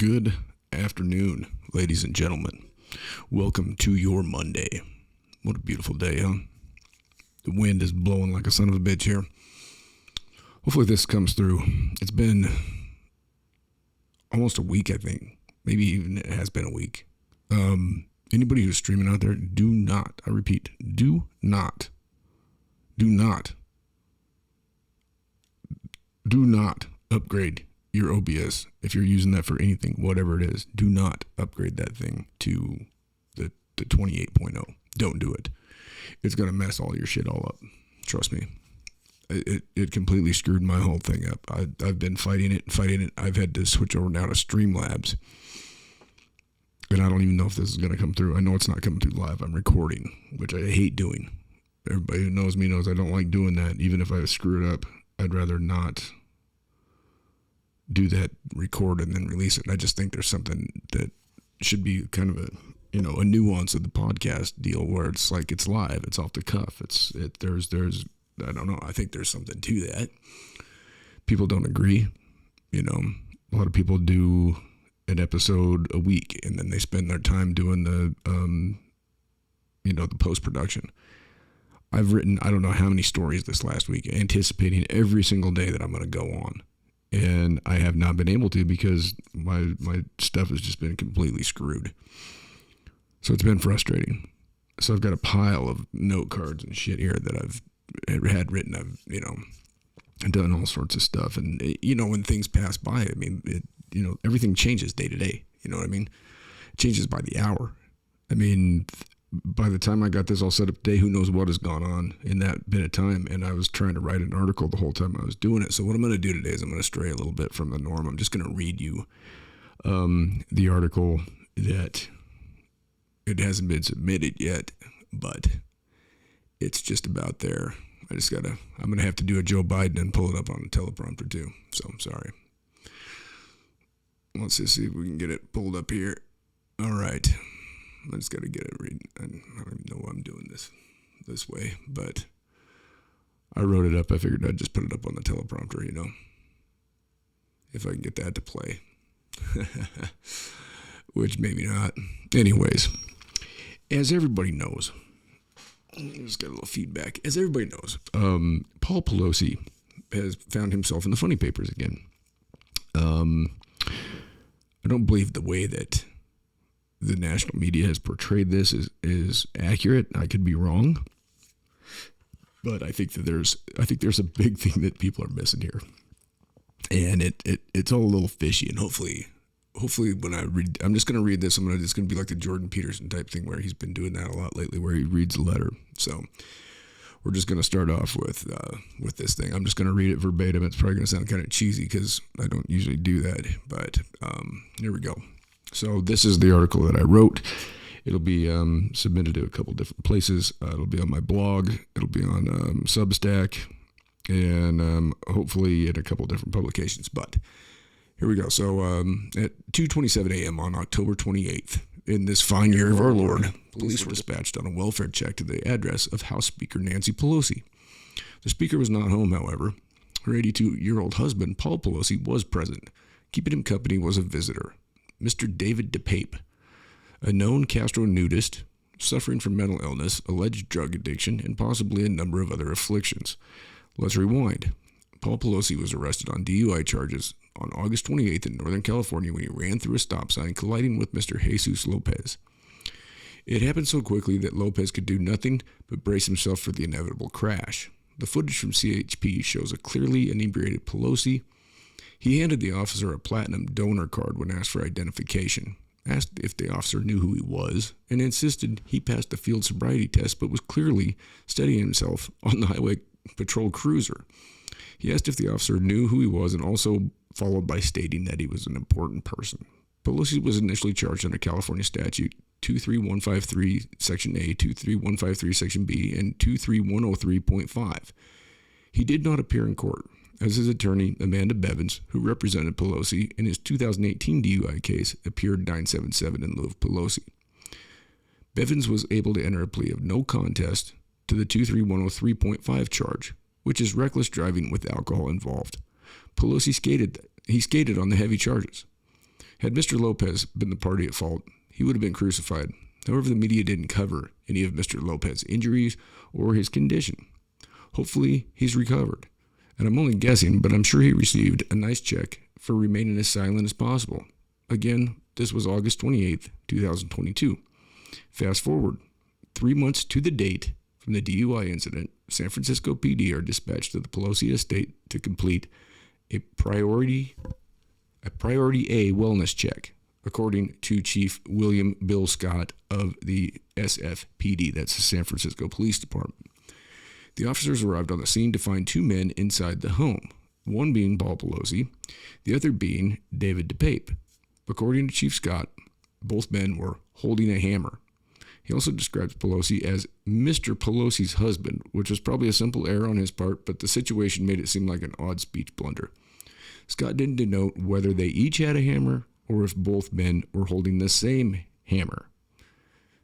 Good afternoon, ladies and gentlemen. Welcome to your Monday. What a beautiful day, huh? The wind is blowing like a son of a bitch here. Hopefully this comes through. It's been almost a week, I think. Maybe even it has been a week. Anybody who's streaming out there, do not, I repeat, do not upgrade your OBS. If you're using that for anything, whatever it is, do not upgrade that thing to the 28.0. Don't do it. It's going to mess all your shit all up. Trust me. It completely screwed my whole thing up. I've been fighting it. I've had to switch over now to Streamlabs. And I don't even know if this is going to come through. I know it's not coming through live. I'm recording, which I hate doing. Everybody who knows me knows I don't like doing that. Even if I screw it up, I'd rather not do that, record and then release it. I just think there's something that should be kind of a nuance of the podcast deal where it's like it's live, it's off the cuff. There's I don't know. I think there's something to that. People don't agree. A lot of people do an episode a week and then they spend their time doing the post-production. I've written I don't know how many stories this last week, anticipating every single day that I'm going to go on. And I have not been able to because my stuff has just been completely screwed. So it's been frustrating. So I've got a pile of note cards and shit here that I've had written. I've done all sorts of stuff. And, when things pass by, everything changes day to day. You know what I mean? It changes by the hour. By the time I got this all set up today, who knows what has gone on in that bit of time. And I was trying to write an article the whole time I was doing it. So what I'm going to do today is I'm going to stray a little bit from the norm. I'm just going to read you the article that it hasn't been submitted yet, but it's just about there. I'm going to have to do a Joe Biden and pull it up on a teleprompter too. So I'm sorry. Let's just see if we can get it pulled up here. All right. I just got to get it read. I don't even know why I'm doing this way, but I wrote it up. I figured I'd just put it up on the teleprompter, if I can get that to play, which maybe not. Anyways, as everybody knows, just got a little feedback. As everybody knows, Paul Pelosi has found himself in the funny papers again. I don't believe the way that the national media has portrayed this is accurate. I could be wrong, but I think there's a big thing that people are missing here, and it's all a little fishy. And hopefully when I read, I'm just gonna read this. It's gonna be like the Jordan Peterson type thing where he's been doing that a lot lately, where he reads a letter. So we're just gonna start off with this thing. I'm just gonna read it verbatim. It's probably gonna sound kind of cheesy because I don't usually do that, but here we go. So this is the article that I wrote. It'll be submitted to a couple different places. It'll be on my blog. It'll be on Substack, and hopefully in a couple different publications. But here we go. So at 2:27 a.m. on October 28th, in this fine year of our Lord, police were dispatched on a welfare check to the address of House Speaker Nancy Pelosi. The speaker was not home, however. Her 82-year-old husband, Paul Pelosi, was present. Keeping him company was a visitor, Mr. David DePape, a known Castro nudist, suffering from mental illness, alleged drug addiction, and possibly a number of other afflictions. Let's rewind. Paul Pelosi was arrested on DUI charges on August 28th in Northern California when he ran through a stop sign, colliding with Mr. Jesus Lopez. It happened so quickly that Lopez could do nothing but brace himself for the inevitable crash. The footage from CHP shows a clearly inebriated Pelosi. He handed the officer a platinum donor card when asked for identification, asked if the officer knew who he was, and insisted he passed the field sobriety test but was clearly steadying himself on the highway patrol cruiser. He asked if the officer knew who he was and also followed by stating that he was an important person. Pelosi was initially charged under California Statute 23153 Section A, 23153 Section B, and 23103.5. He did not appear in court, as his attorney, Amanda Bevins, who represented Pelosi in his 2018 DUI case, appeared 977 in lieu of Pelosi. Bevins was able to enter a plea of no contest to the 23103.5 charge, which is reckless driving with alcohol involved. Pelosi skated on the heavy charges. Had Mr. Lopez been the party at fault, he would have been crucified. However, the media didn't cover any of Mr. Lopez's injuries or his condition. Hopefully, he's recovered. And I'm only guessing, but I'm sure he received a nice check for remaining as silent as possible. Again, this was August 28th, 2022. Fast forward 3 months to the date from the DUI incident, San Francisco PD are dispatched to the Pelosi estate to complete a priority A wellness check, according to Chief William Bill Scott of the SFPD, that's the San Francisco Police Department. The officers arrived on the scene to find two men inside the home, one being Paul Pelosi, the other being David DePape. According to Chief Scott, both men were holding a hammer. He also describes Pelosi as Mr. Pelosi's husband, which was probably a simple error on his part, but the situation made it seem like an odd speech blunder. Scott didn't denote whether they each had a hammer or if both men were holding the same hammer.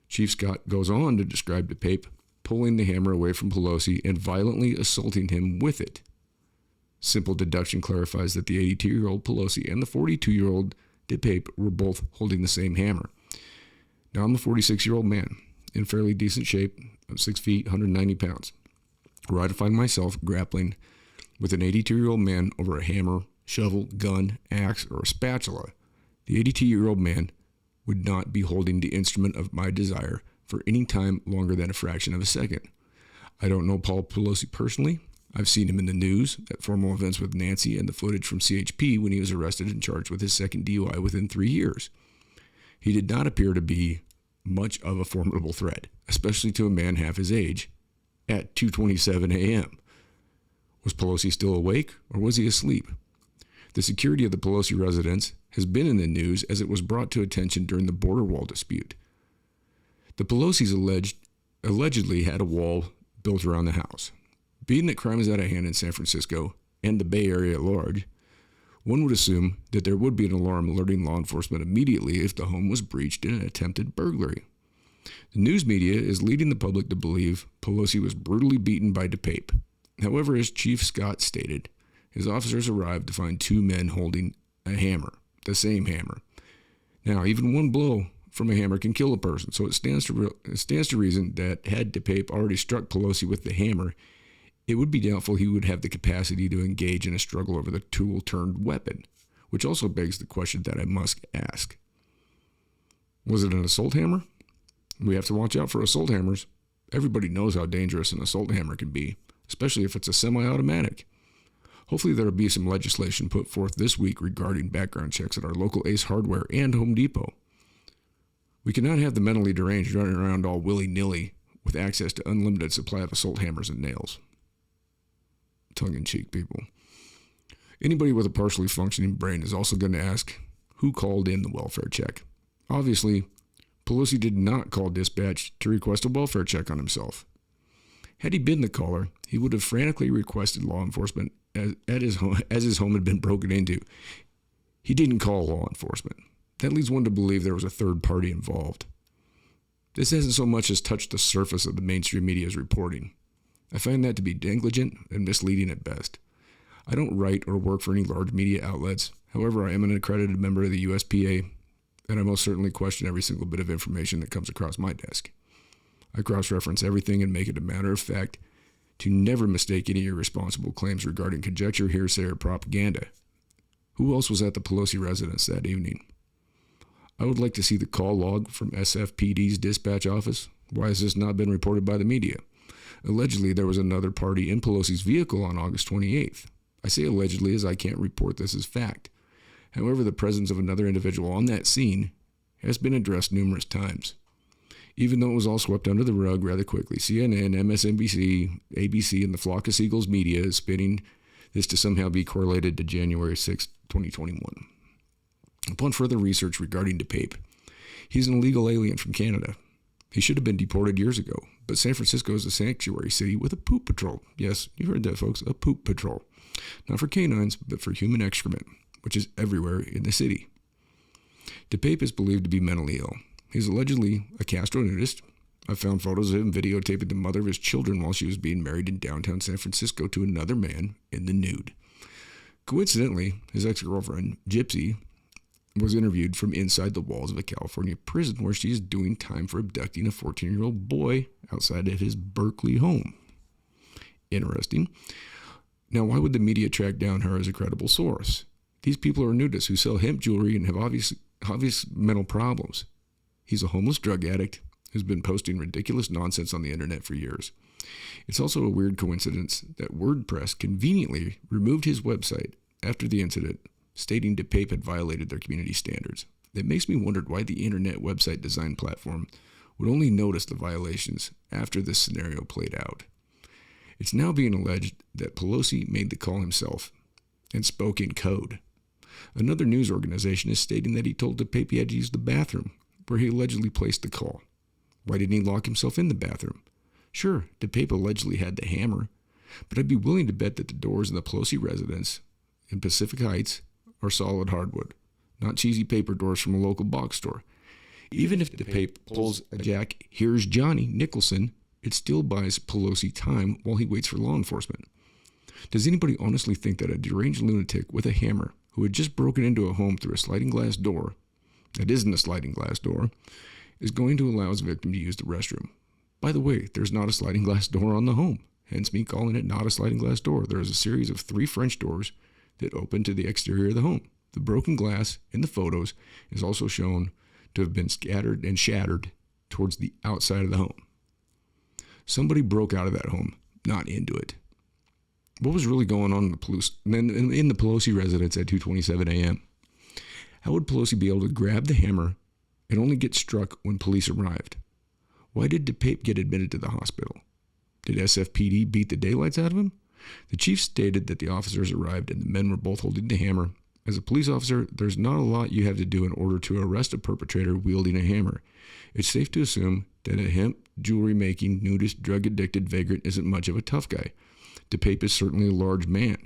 Chief Scott goes on to describe DePape pulling the hammer away from Pelosi and violently assaulting him with it. Simple deduction clarifies that the 82-year-old Pelosi and the 42-year-old DePape were both holding the same hammer. Now, I'm a 46-year-old man in fairly decent shape, of 6 feet, 190 pounds, where I find myself grappling with an 82-year-old man over a hammer, shovel, gun, axe, or a spatula. The 82-year-old man would not be holding the instrument of my desire for any time longer than a fraction of a second. I don't know Paul Pelosi personally. I've seen him in the news, at formal events with Nancy, and the footage from CHP when he was arrested and charged with his second DUI within 3 years. He did not appear to be much of a formidable threat, especially to a man half his age, at 2:27 a.m. Was Pelosi still awake, or was he asleep? The security of the Pelosi residence has been in the news as it was brought to attention during the border wall dispute. The Pelosi's allegedly had a wall built around the house. Being that crime is out of hand in San Francisco and the Bay Area at large, one would assume that there would be an alarm alerting law enforcement immediately if the home was breached in an attempted burglary. The news media is leading the public to believe Pelosi was brutally beaten by DePape. However, as Chief Scott stated, his officers arrived to find two men holding a hammer, the same hammer. Now, even one blow from a hammer can kill a person, so it stands to reason that had DePape already struck Pelosi with the hammer, it would be doubtful he would have the capacity to engage in a struggle over the tool-turned-weapon, which also begs the question that I must ask. Was it an assault hammer? We have to watch out for assault hammers. Everybody knows how dangerous an assault hammer can be, especially if it's a semi-automatic. Hopefully there will be some legislation put forth this week regarding background checks at our local Ace Hardware and Home Depot. We cannot have the mentally deranged running around all willy-nilly with access to unlimited supply of assault hammers and nails. Tongue-in-cheek, people. Anybody with a partially functioning brain is also going to ask, who called in the welfare check? Obviously, Pelosi did not call dispatch to request a welfare check on himself. Had he been the caller, he would have frantically requested law enforcement as his home had been broken into. He didn't call law enforcement. That leads one to believe there was a third party involved. This hasn't so much as touched the surface of the mainstream media's reporting. I find that to be negligent and misleading at best. I don't write or work for any large media outlets. However, I am an accredited member of the USPA, and I most certainly question every single bit of information that comes across my desk. I cross-reference everything and make it a matter of fact to never mistake any irresponsible claims regarding conjecture, hearsay, or propaganda. Who else was at the Pelosi residence that evening? I would like to see the call log from SFPD's dispatch office. Why has this not been reported by the media? Allegedly, there was another party in Pelosi's vehicle on August 28th. I say allegedly as I can't report this as fact. However, the presence of another individual on that scene has been addressed numerous times. Even though it was all swept under the rug rather quickly, CNN, MSNBC, ABC, and the flock of seagulls media is spinning this to somehow be correlated to January 6, 2021. Upon further research regarding DePape, he's an illegal alien from Canada. He should have been deported years ago, but San Francisco is a sanctuary city with a poop patrol. Yes, you heard that, folks, a poop patrol. Not for canines, but for human excrement, which is everywhere in the city. DePape is believed to be mentally ill. He's allegedly a castro-nudist. I found photos of him videotaping the mother of his children while she was being married in downtown San Francisco to another man in the nude. Coincidentally, his ex-girlfriend, Gypsy, was interviewed from inside the walls of a California prison where she is doing time for abducting a 14-year-old boy outside of his Berkeley home. Interesting. Now, why would the media track down her as a credible source? These people are nudists who sell hemp jewelry and have obvious mental problems. He's a homeless drug addict who's been posting ridiculous nonsense on the internet for years. It's also a weird coincidence that WordPress conveniently removed his website after the incident, stating DePape had violated their community standards. It makes me wonder why the internet website design platform would only notice the violations after this scenario played out. It's now being alleged that Pelosi made the call himself and spoke in code. Another news organization is stating that he told DePape he had to use the bathroom, where he allegedly placed the call. Why didn't he lock himself in the bathroom? Sure, DePape allegedly had the hammer, but I'd be willing to bet that the doors in the Pelosi residence in Pacific Heights are solid hardwood, not cheesy paper doors from a local box store. Even if DePape pulls a Jack, here's Johnny Nicholson, it still buys Pelosi time while he waits for law enforcement. Does anybody honestly think that a deranged lunatic with a hammer who had just broken into a home through a sliding glass door, that isn't a sliding glass door, is going to allow his victim to use the restroom? By the way, there's not a sliding glass door on the home, hence me calling it not a sliding glass door. There is a series of 3 French doors that open to the exterior of the home. The broken glass in the photos is also shown to have been scattered and shattered towards the outside of the home. Somebody broke out of that home, not into it. What was really going on in the Pelosi residence at 2:27 a.m.? How would Pelosi be able to grab the hammer and only get struck when police arrived? Why did DePape get admitted to the hospital? Did SFPD beat the daylights out of him? The chief stated that the officers arrived and the men were both holding the hammer. As a police officer, there's not a lot you have to do in order to arrest a perpetrator wielding a hammer. It's safe to assume that a hemp jewelry-making, nudist, drug-addicted vagrant isn't much of a tough guy. DePape is certainly a large man,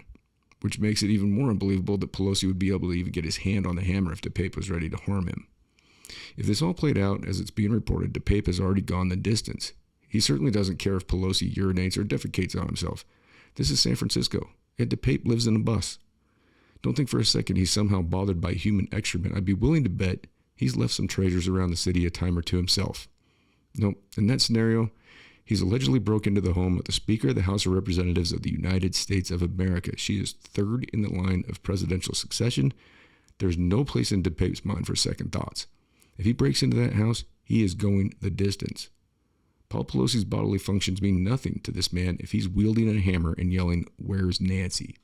which makes it even more unbelievable that Pelosi would be able to even get his hand on the hammer if DePape was ready to harm him. If this all played out as it's being reported, DePape has already gone the distance. He certainly doesn't care if Pelosi urinates or defecates on himself. This is San Francisco, and DePape lives in a bus. Don't think for a second he's somehow bothered by human excrement. I'd be willing to bet he's left some treasures around the city a time or two himself. Nope, in that scenario, he's allegedly broke into the home of the Speaker of the House of Representatives of the United States of America. She is third in the line of presidential succession. There's no place in DePape's mind for second thoughts. If he breaks into that house, he is going the distance. Paul Pelosi's bodily functions mean nothing to this man if he's wielding a hammer and yelling, "Where's Nancy?"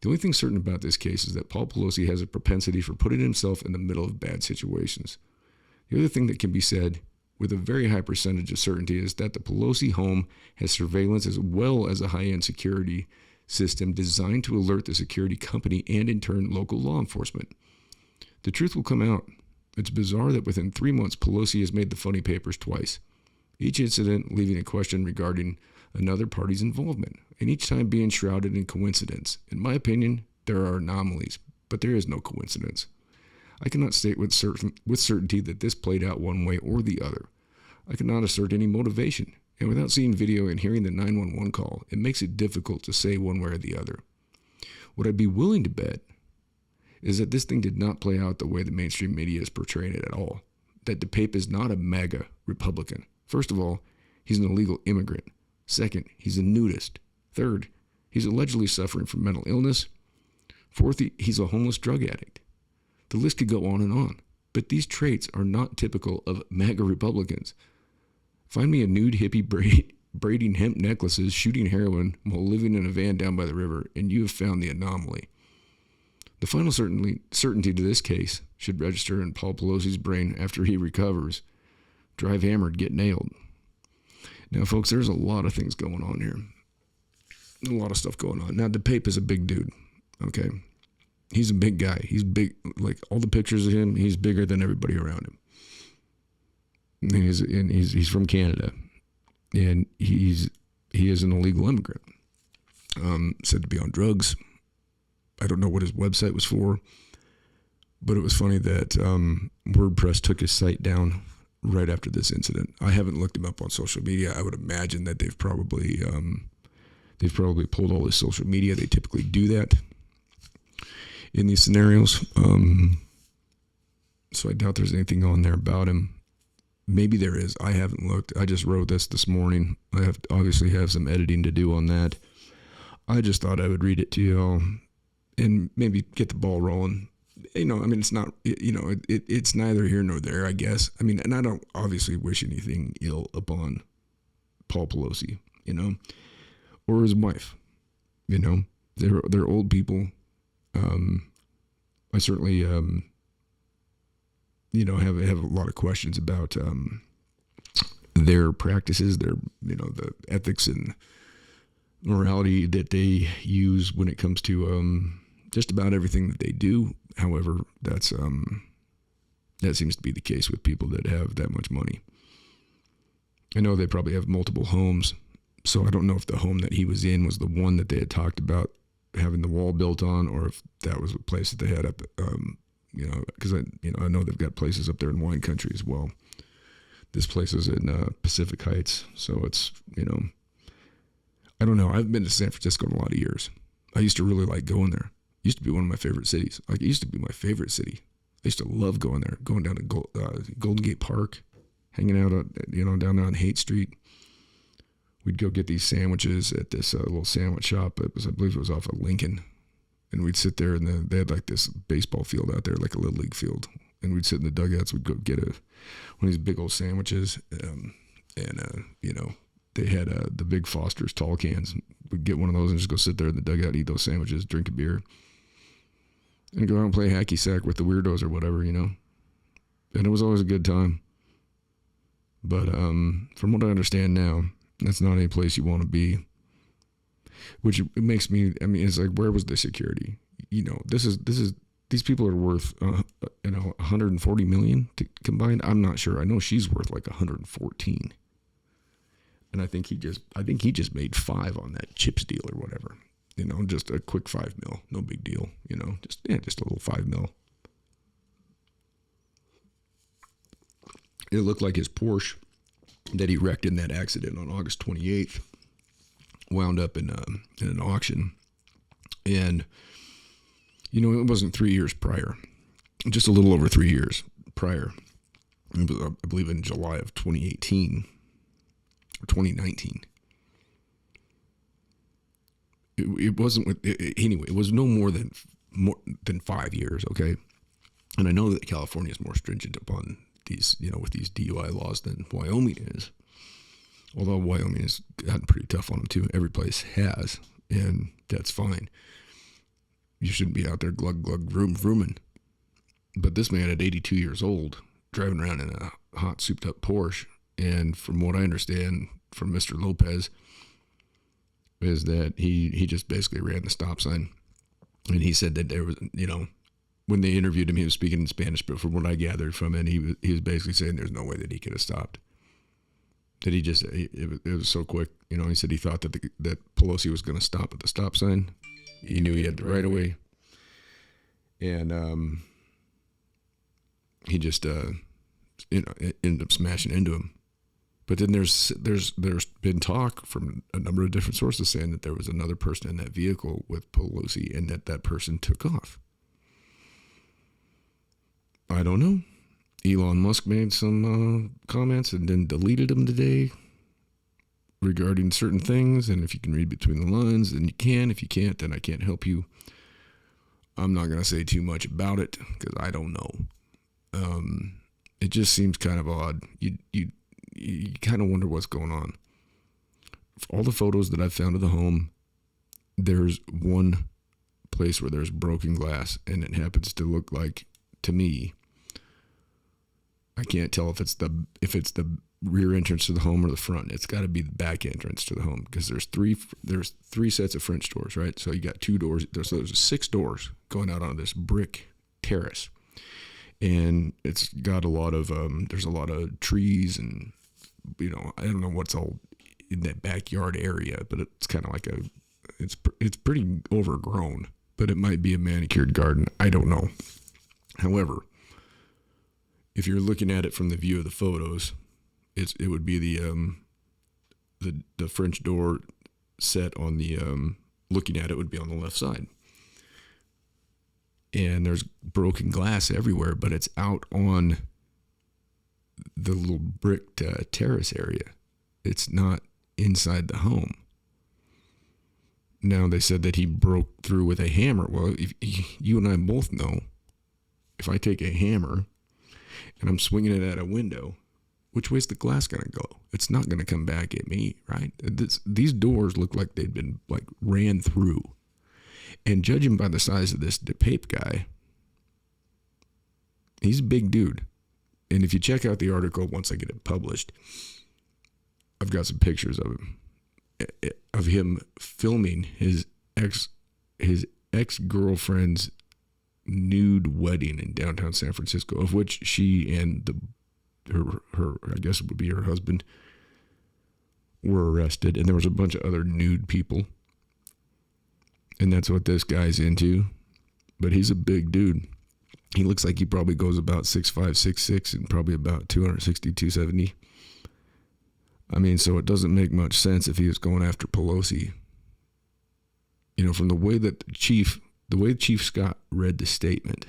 The only thing certain about this case is that Paul Pelosi has a propensity for putting himself in the middle of bad situations. The other thing that can be said with a very high percentage of certainty is that the Pelosi home has surveillance as well as a high-end security system designed to alert the security company and in turn local law enforcement. The truth will come out. It's bizarre that within 3 months Pelosi has made the funny papers twice, each incident leaving a question regarding another party's involvement, and each time being shrouded in coincidence. In my opinion, there are anomalies, but there is no coincidence. I cannot state with certainty that this played out one way or the other. I cannot assert any motivation, and without seeing video and hearing the 911 call, it makes it difficult to say one way or the other. What I'd be willing to bet is that this thing did not play out the way the mainstream media is portraying it at all. That DePape is not a MAGA Republican. First of all, he's an illegal immigrant. Second, he's a nudist. Third, he's allegedly suffering from mental illness. Fourth, he's a homeless drug addict. The list could go on and on, but these traits are not typical of MAGA Republicans. Find me a nude hippie braiding hemp necklaces, shooting heroin while living in a van down by the river, and you have found the anomaly. The final certainty to this case should register in Paul Pelosi's brain after he recovers. Drive hammered, get nailed. Now, folks, there's a lot of things going on here. A lot of stuff going on. Now, DePape is a big dude, okay? He's a big guy. He's big, like all the pictures of him, he's bigger than everybody around him. And he's from Canada, and he is an illegal immigrant, said to be on drugs. I don't know what his website was for, but it was funny that WordPress took his site down right after this incident. I haven't looked him up on social media. I would imagine that they've probably pulled all his social media. They typically do that in these scenarios. So I doubt there's anything on there about him. Maybe there is. I haven't looked. I just wrote this morning. I obviously have some editing to do on that. I just thought I would read it to you all and maybe get the ball rolling. I mean, it's not, it's neither here nor there, I guess. I mean, and I don't obviously wish anything ill upon Paul Pelosi, or his wife. They're old people. I certainly, have a lot of questions about their practices, their, the ethics and morality that they use when it comes to just about everything that they do. However, that seems to be the case with people that have that much money. I know they probably have multiple homes, so I don't know if the home that he was in was the one that they had talked about having the wall built on, or if that was a place that they had up, because I know they've got places up there in wine country as well. This place is in Pacific Heights, so it's, I don't know. I've been to San Francisco in a lot of years. I used to really like going there. It used to be one of my favorite cities. Like, it used to be my favorite city. I used to love going there, going down to Golden Gate Park, hanging out, down there on Haight Street. We'd go get these sandwiches at this little sandwich shop. I believe it was off of Lincoln. And we'd sit there, and they had like this baseball field out there, like a little league field. And we'd sit in the dugouts. We'd go get one of these big old sandwiches. They had the big Foster's tall cans. We'd get one of those and just go sit there in the dugout, eat those sandwiches, drink a beer, and go out and play hacky sack with the weirdos or whatever, And it was always a good time. But from what I understand now, that's not any place you want to be. Which makes me, it's like, where was the security? These people are worth, 140 million combined. I'm not sure. I know she's worth like 114. And I think he just made 5 on that chips deal or whatever. Just a quick 5 mil, no big deal. Just a little 5 mil. It looked like his Porsche that he wrecked in that accident on August 28th wound up in an auction. And, it wasn't 3 years prior, just a little over 3 years prior. I believe in July of 2018 or 2019. It wasn't anyway. It was no more than 5 years. Okay, and I know that California is more stringent upon these, with these DUI laws than Wyoming is. Although Wyoming has gotten pretty tough on them too. Every place has, and that's fine. You shouldn't be out there glug vrooming. But this man at 82 years old, driving around in a hot souped up Porsche, and from what I understand from Mr. Lopez, is that he just basically ran the stop sign. And he said that there was, when they interviewed him, he was speaking in Spanish, but from what I gathered from it, he was basically saying there's no way that he could have stopped. That it was so quick. He said he thought that Pelosi was going to stop at the stop sign. He knew he had the right of way. And he just, ended up smashing into him. But then there's been talk from a number of different sources saying that there was another person in that vehicle with Pelosi and that person took off. I don't know. Elon Musk made some comments and then deleted them today regarding certain things. And if you can read between the lines, then you can. If you can't, then I can't help you. I'm not going to say too much about it because I don't know. It just seems kind of odd. You kind of wonder what's going on. For all the photos that I've found of the home, there's one place where there's broken glass, and it happens to look like, to me, I can't tell if it's the rear entrance to the home or the front. It's got to be the back entrance to the home because there's three sets of French doors, right? So you got 2 doors. There's 6 doors going out on this brick terrace, and it's got a lot of there's a lot of trees and I don't know what's all in that backyard area, but it's kind of like it's pretty overgrown, but it might be a manicured garden. I don't know. However, if you're looking at it from the view of the photos, it would be the French door set on the looking at it would be on the left side. and there's broken glass everywhere, but it's out on the little bricked terrace area. It's not inside the home. Now, they said that he broke through with a hammer. Well, you and I both know, if I take a hammer and I'm swinging it at a window, which way's the glass going to go? It's not going to come back at me, right? These doors look like they'd been like ran through. And judging by the size of this DePape guy, he's a big dude. And if you check out the article, once I get it published, I've got some pictures of him filming his ex-girlfriend's nude wedding in downtown San Francisco, of which she and her I guess it would be her husband, were arrested, and there was a bunch of other nude people. And that's what this guy's into. But he's a big dude. He looks like he probably goes about 6'5", 6'6", and probably about 260, 270. I mean, so it doesn't make much sense if he was going after Pelosi. You know, from the way Chief Scott read the statement,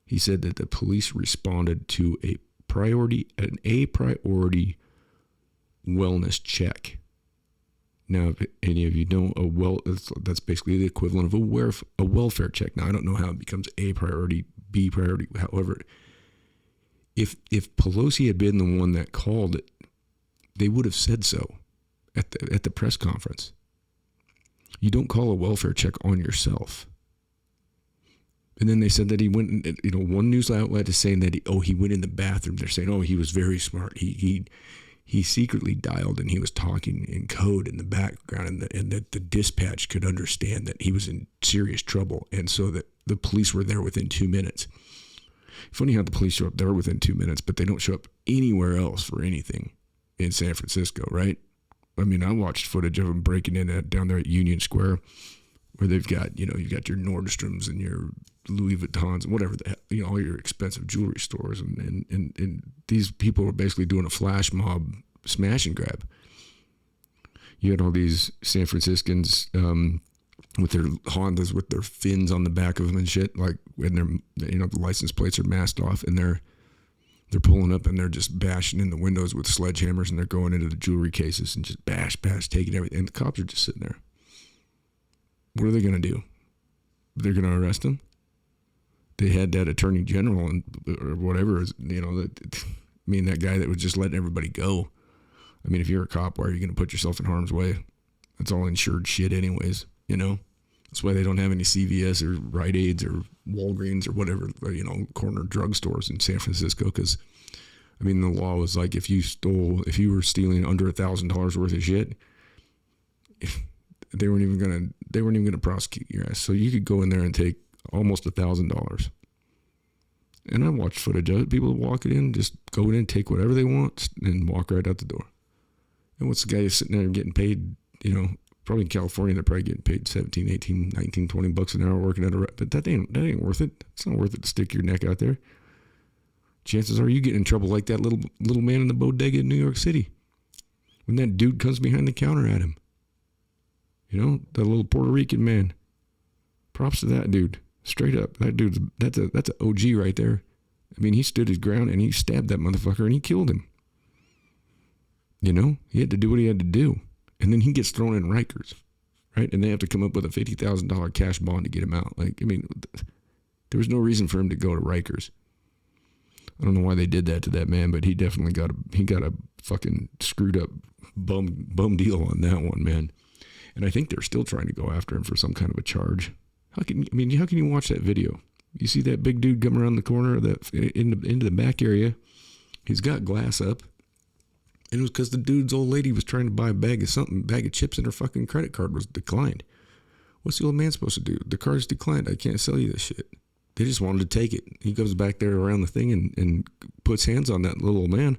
he said that the police responded to an A priority wellness check. Now, if any of you know, that's basically the equivalent of a welfare check. Now, I don't know how it becomes A priority, B priority. However, if Pelosi had been the one that called it, they would have said so at the press conference. You don't call a welfare check on yourself. And then they said that he went, one news outlet is saying that he went in the bathroom. They're saying, he was very smart. He secretly dialed and he was talking in code in the background, and that the dispatch could understand that he was in serious trouble. And so that the police were there within 2 minutes. Funny how the police show up there within 2 minutes, but they don't show up anywhere else for anything in San Francisco, right? I mean, I watched footage of them breaking in down there at Union Square, where they've got, you've got your Nordstroms and your Louis Vuittons and whatever the hell, all your expensive jewelry stores. And these people were basically doing a flash mob smash and grab. You had all these San Franciscans with their Hondas with their fins on the back of them and shit, like when the license plates are masked off, and they're pulling up and they're just bashing in the windows with sledgehammers, and they're going into the jewelry cases and just bash, taking everything. And the cops are just sitting there. What are they going to do? They're going to arrest him? They had that attorney general or whatever, that guy that was just letting everybody go. I mean, if you're a cop, why are you going to put yourself in harm's way? That's all insured shit anyways, That's why they don't have any CVS or Rite Aids or Walgreens or whatever, corner drugstores in San Francisco. Because, the law was like, if you were stealing under $1,000 worth of shit, they weren't even gonna prosecute your ass. So you could go in there and take almost $1,000. And I watched footage of it. People walking in, just go in and take whatever they want and walk right out the door. And what's the guy who's sitting there getting paid, probably in California, they're probably getting paid 17, 18, 19, 20 bucks an hour working at but that ain't worth it. It's not worth it to stick your neck out there. Chances are you get in trouble like that little man in the bodega in New York City, when that dude comes behind the counter at him. That little Puerto Rican man. Props to that dude. Straight up. That's an OG right there. He stood his ground and he stabbed that motherfucker and he killed him. He had to do what he had to do. And then he gets thrown in Rikers, right? And they have to come up with a $50,000 cash bond to get him out. There was no reason for him to go to Rikers. I don't know why they did that to that man, but he definitely got a fucking screwed up bum deal on that one, man. And I think they're still trying to go after him for some kind of a charge. How can you watch that video? You see that big dude come around the corner of into the back area. He's got glass up. And it was because the dude's old lady was trying to buy a bag of chips, and her fucking credit card was declined. What's the old man supposed to do? The card's declined. I can't sell you this shit. They just wanted to take it. He goes back there around the thing and puts hands on that little old man.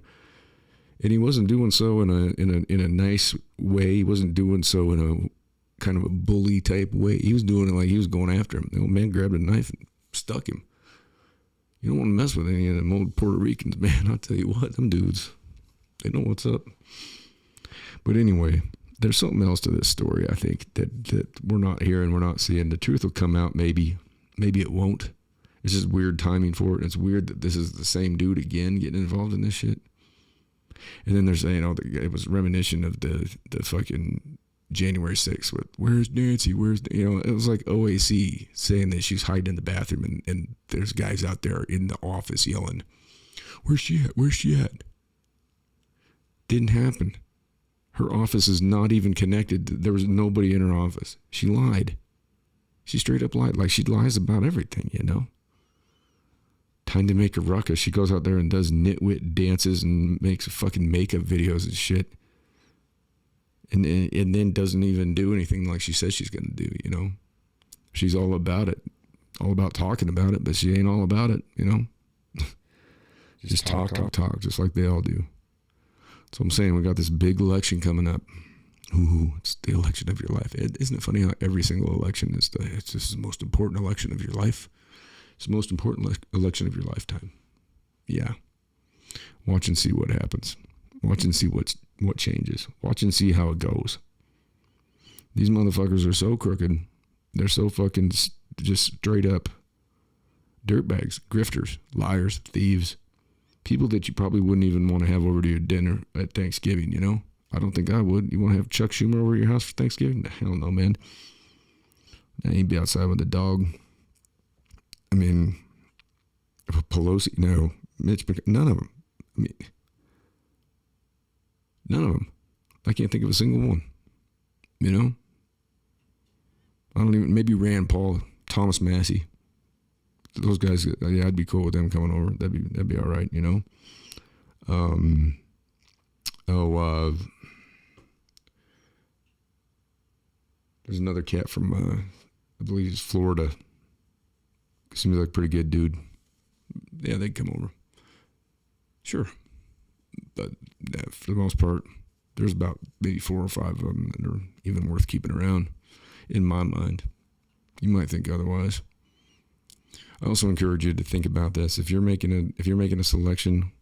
And he wasn't doing so in a nice way. He wasn't doing so in a kind of a bully type way. He was doing it like he was going after him. The old man grabbed a knife and stuck him. You don't want to mess with any of them old Puerto Ricans, man. I'll tell you what, them dudes, they know what's up. But anyway, there's something else to this story, I think, that we're not hearing, we're not seeing. The truth will come out maybe Maybe it won't. It's just weird timing for it. And it's weird that this is the same dude again getting involved in this shit. And then they're saying, oh, it was reminiscent of the fucking January 6th with, where's Nancy? It was like OAC saying that she's hiding in the bathroom and there's guys out there in the office yelling, where's she at? Where's she at? Didn't happen. Her office is not even connected. There was nobody in her office. She lied. She straight up lied. Like she lies about everything, you know? Time to make a ruckus. She goes out there and does nitwit dances and makes fucking makeup videos and shit. And then doesn't even do anything like she says she's going to do, you know? She's all about it. All about talking about it, but she ain't all about it, you know? Just talk, just like they all do. So I'm saying we got this big election coming up. Ooh, it's the election of your life. Isn't it funny how every single election it's just the most important election of your life? It's the most important election of your lifetime. Yeah. Watch and see what happens. Watch and see what changes. Watch and see how it goes. These motherfuckers are so crooked. They're so fucking just straight up dirtbags, grifters, liars, thieves. People that you probably wouldn't even want to have over to your dinner at Thanksgiving, you know? I don't think I would. You want to have Chuck Schumer over at your house for Thanksgiving? Hell no, man. He'd be outside with the dog. I mean, Pelosi, no. Mitch McConnell, none of them. I mean, none of them. I can't think of a single one. You know? Maybe Rand Paul, Thomas Massey. Those guys, yeah, I'd be cool with them coming over. That'd be all right, you know? There's another cat from, I believe he's Florida. Seems like a pretty good dude. Yeah, they'd come over. Sure. But yeah, for the most part, there's about maybe 4 or 5 of them that are even worth keeping around, in my mind. You might think otherwise. I also encourage you to think about this. If you're making a selection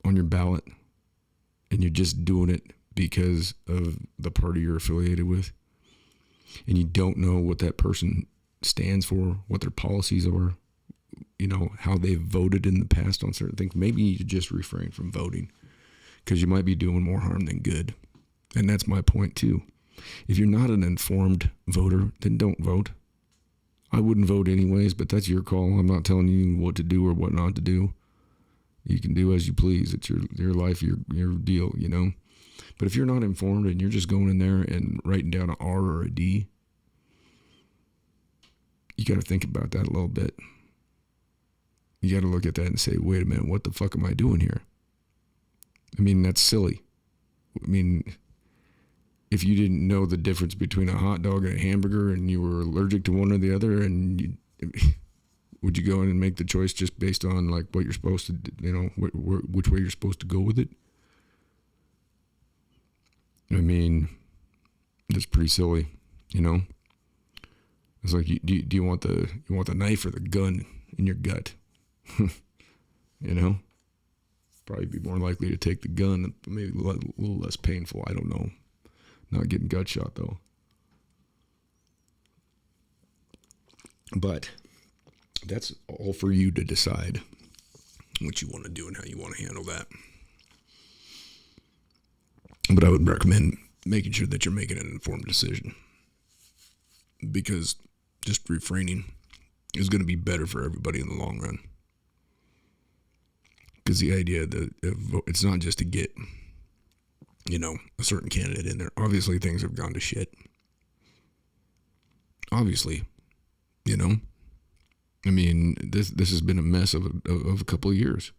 on your ballot and you're just doing it because of the party you're affiliated with, and you don't know what that person stands for, what their policies are, you know, how they've voted in the past on certain things, maybe you just refrain from voting because you might be doing more harm than good. And that's my point too. If you're not an informed voter, then don't vote. I wouldn't vote anyways, but that's your call. I'm not telling you what to do or what not to do. You can do as you please. It's your life, your deal, you know. But if you're not informed and you're just going in there and writing down an R or a D, you got to think about that a little bit. You got to look at that and say, wait a minute, what the fuck am I doing here? I mean, that's silly. I mean, if you didn't know the difference between a hot dog and a hamburger and you were allergic to one or the other, and would you go in and make the choice just based on like what you're supposed to, you know, which way you're supposed to go with it? I mean, that's pretty silly, you know. It's like, do you want the knife or the gun in your gut? You know, probably be more likely to take the gun, maybe a little less painful. I don't know. Not getting gut shot though. But that's all for you to decide what you want to do and how you want to handle that. But I would recommend making sure that you're making an informed decision, because just refraining is going to be better for everybody in the long run. Because the idea that it's not just to get, you know, a certain candidate in there. Obviously, things have gone to shit. Obviously, you know. I mean, this has been a mess of a couple of years,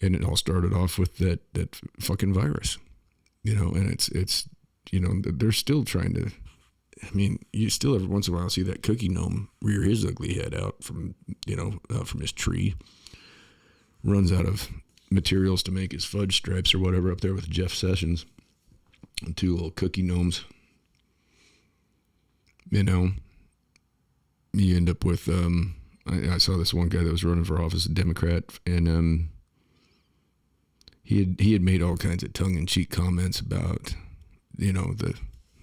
and it all started off with that fucking virus, you know. And it's you know, they're still trying to. I mean, you still every once in a while see that cookie gnome rear his ugly head out from, you know, from his tree. Runs out of materials to make his fudge stripes or whatever up there with Jeff Sessions and 2 little cookie gnomes. You know, you end up with, I saw this one guy that was running for office, a Democrat, and he had made all kinds of tongue-in-cheek comments about, you know, the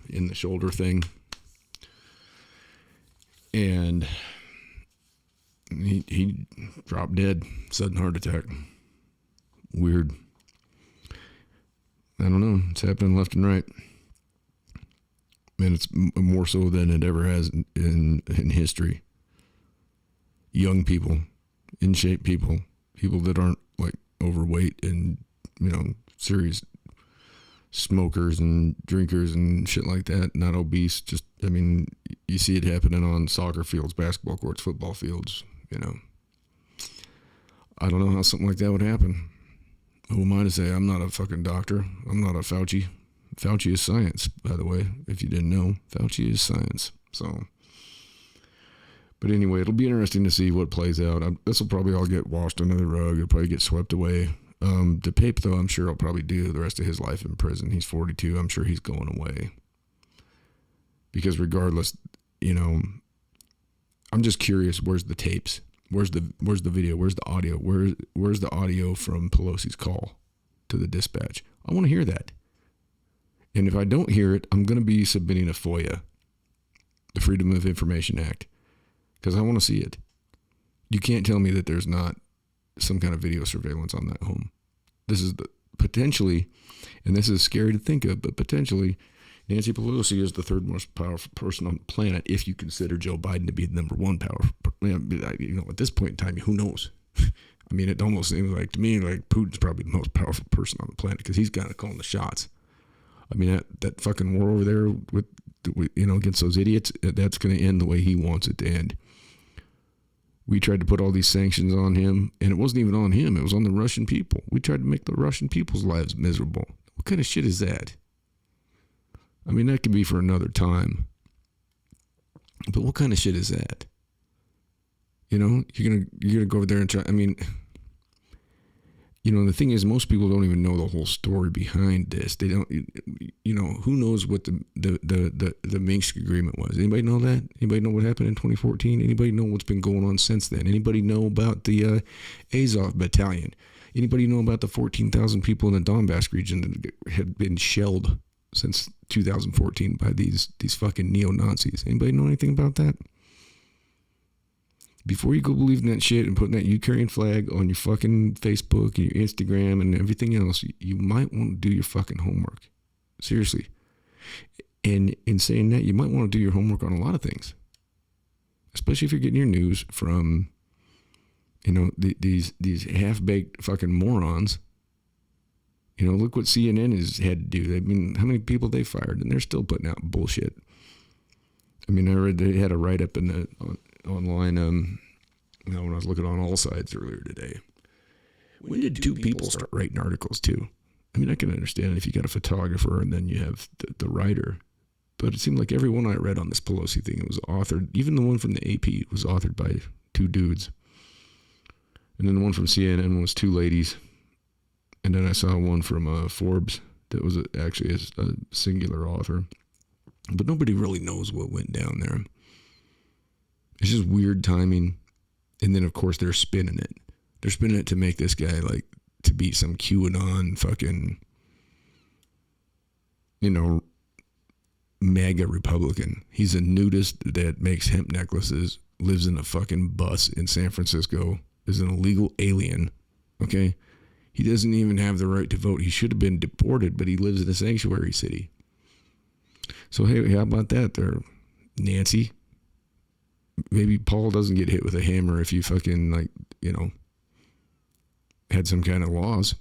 in the shoulder thing. And he dropped dead, sudden heart attack. Weird. I don't know. It's happening left and right. And it's more so than it ever has in history. Young people, in shape people that aren't like overweight and, serious smokers and drinkers and shit like that, not obese. Just, you see it happening on soccer fields, basketball courts, football fields, I don't know how something like that would happen. Who am I to say? I'm not a fucking doctor. I'm not a Fauci. Fauci is science, by the way, if you didn't know. Fauci is science. So, but anyway, it'll be interesting to see what plays out. This will probably all get washed under the rug. It'll probably get swept away. DePape, though, I'm sure he'll probably do the rest of his life in prison. He's 42. I'm sure he's going away. Because regardless, I'm just curious, where's the tapes? Where's the video? Where's the audio? Where's the audio from Pelosi's call to the dispatch? I want to hear that. And if I don't hear it, I'm going to be submitting a FOIA, the Freedom of Information Act, because I want to see it. You can't tell me that there's not some kind of video surveillance on that home. This is potentially, and this is scary to think of, but potentially Nancy Pelosi is the third most powerful person on the planet if you consider Joe Biden to be the number one power. At this point in time, who knows? It almost seems like, to me, like Putin's probably the most powerful person on the planet because he's kind of calling the shots. That fucking war over there with against those idiots, that's going to end the way he wants it to end. We tried to put all these sanctions on him, and it wasn't even on him. It was on the Russian people. We tried to make the Russian people's lives miserable. What kind of shit is that? That could be for another time. But what kind of shit is that? You're gonna go over there and try. The thing is, most people don't even know the whole story behind this. They don't. Who knows what the Minsk agreement was? Anybody know that? Anybody know what happened in 2014? Anybody know what's been going on since then? Anybody know about the Azov battalion? Anybody know about the 14,000 people in the Donbass region that had been shelled since 2014 by these fucking neo-Nazis? Anybody know anything about that? Before you go believing that shit and putting that Ukraine flag on your fucking Facebook and your Instagram and everything else, you might want to do your fucking homework. Seriously. And in saying that, you might want to do your homework on a lot of things. Especially if you're getting your news from, these half-baked fucking morons. Look what CNN has had to do. How many people they fired, and they're still putting out bullshit. I read they had a write-up in online, when I was looking on All Sides earlier today. When did two people start writing articles too? I can understand if you got a photographer and then you have the writer. But it seemed like every one I read on this Pelosi thing, it was authored. Even the one from the AP was authored by two dudes. And then the one from CNN was two ladies. And then I saw one from Forbes that was actually a singular author. But nobody really knows what went down there. It's just weird timing. And then, of course, they're spinning it. They're spinning it to make this guy, like, to be some QAnon fucking, MAGA Republican. He's a nudist that makes hemp necklaces, lives in a fucking bus in San Francisco, is an illegal alien, okay? He doesn't even have the right to vote. He should have been deported, but he lives in a sanctuary city. So, hey, how about that there, Nancy? Maybe Paul doesn't get hit with a hammer if you fucking, had some kind of laws.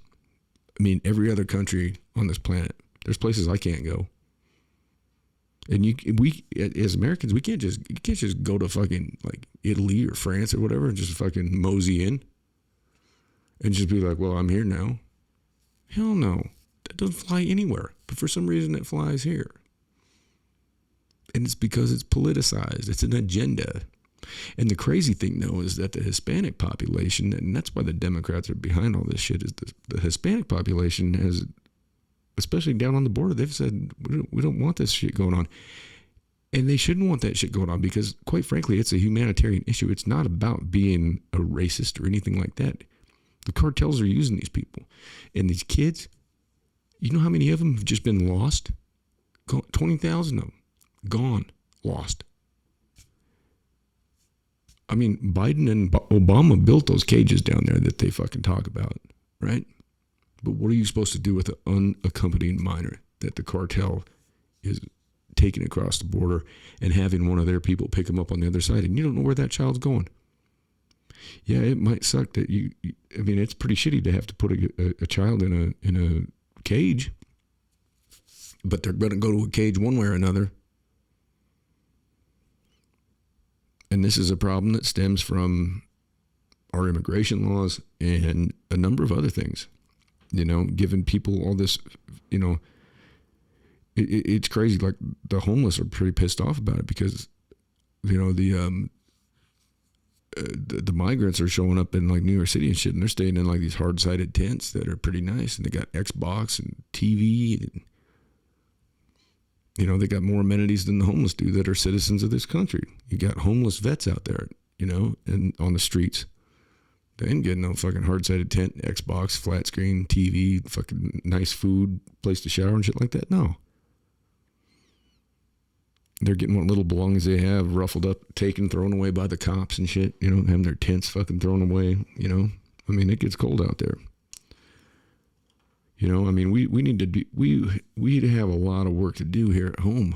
Every other country on this planet, there's places I can't go. And we as Americans, you can't just go to fucking like Italy or France or whatever and just fucking mosey in and just be like, well, I'm here now. Hell no. That doesn't fly anywhere. But for some reason it flies here. And it's because it's politicized. It's an agenda. And the crazy thing, though, is that the Hispanic population, and that's why the Democrats are behind all this shit, is the Hispanic population has, especially down on the border, they've said, we don't want this shit going on. And they shouldn't want that shit going on because, quite frankly, it's a humanitarian issue. It's not about being a racist or anything like that. The cartels are using these people. And these kids, you know how many of them have just been lost? 20,000 of them. Gone. Lost. I mean, Biden and Obama built those cages down there that they fucking talk about, right? But what are you supposed to do with an unaccompanied minor that the cartel is taking across the border and having one of their people pick them up on the other side, and you don't know where that child's going? Yeah, it might suck that I mean, it's pretty shitty to have to put a child in a cage, but they're going to go to a cage one way or another. And this is a problem that stems from our immigration laws and a number of other things. You know, giving people all this, you know, it's crazy. Like, the homeless are pretty pissed off about it because, you know, the migrants are showing up in like New York City and shit, and they're staying in like these hard-sided tents that are pretty nice, and they got Xbox and TV, and, you know, they got more amenities than the homeless do that are citizens of this country. You got homeless vets out there, you know, and on the streets. They ain't getting no fucking hard-sided tent, Xbox, flat screen, TV, fucking nice food, place to shower and shit like that. No. They're getting what little belongings they have ruffled up, taken, thrown away by the cops and shit. You know, having their tents fucking thrown away, you know. I mean, it gets cold out there. You know, I mean, we need to do, we have a lot of work to do here at home.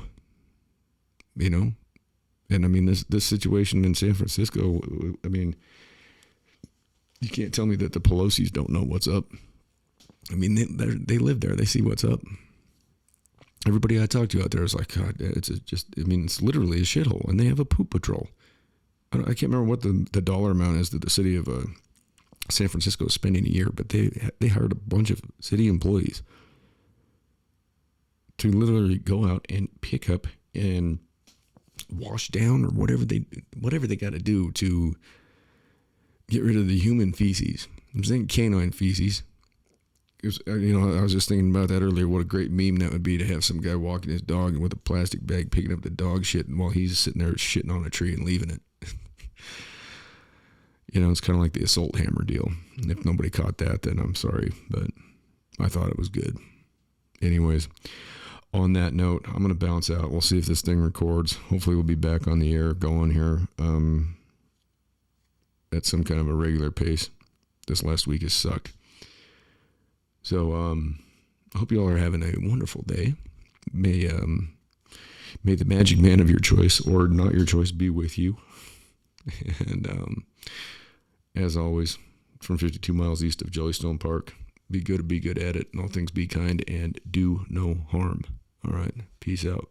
You know? And I mean, this situation in San Francisco, I mean, you can't tell me that the Pelosi's don't know what's up. I mean, they live there. They see what's up. Everybody I talk to out there is like, God, it's literally a shithole. And they have a poop patrol. I can't remember what the dollar amount is that the city of San Francisco is spending a year, but they hired a bunch of city employees to literally go out and pick up and wash down or whatever they got to do to get rid of the human feces. I'm saying canine feces. You know, I was just thinking about that earlier. What a great meme that would be to have some guy walking his dog with a plastic bag picking up the dog shit while he's sitting there shitting on a tree and leaving it. You know, it's kind of like the assault hammer deal. If nobody caught that, then I'm sorry, but I thought it was good. Anyways, on that note, I'm going to bounce out. We'll see if this thing records. Hopefully we'll be back on the air going here at some kind of a regular pace. This last week has sucked. So I hope you all are having a wonderful day. May the magic man of your choice or not your choice be with you. And as always, from 52 miles east of Jellystone Park, be good at it, and all things be kind, and do no harm. All right, peace out.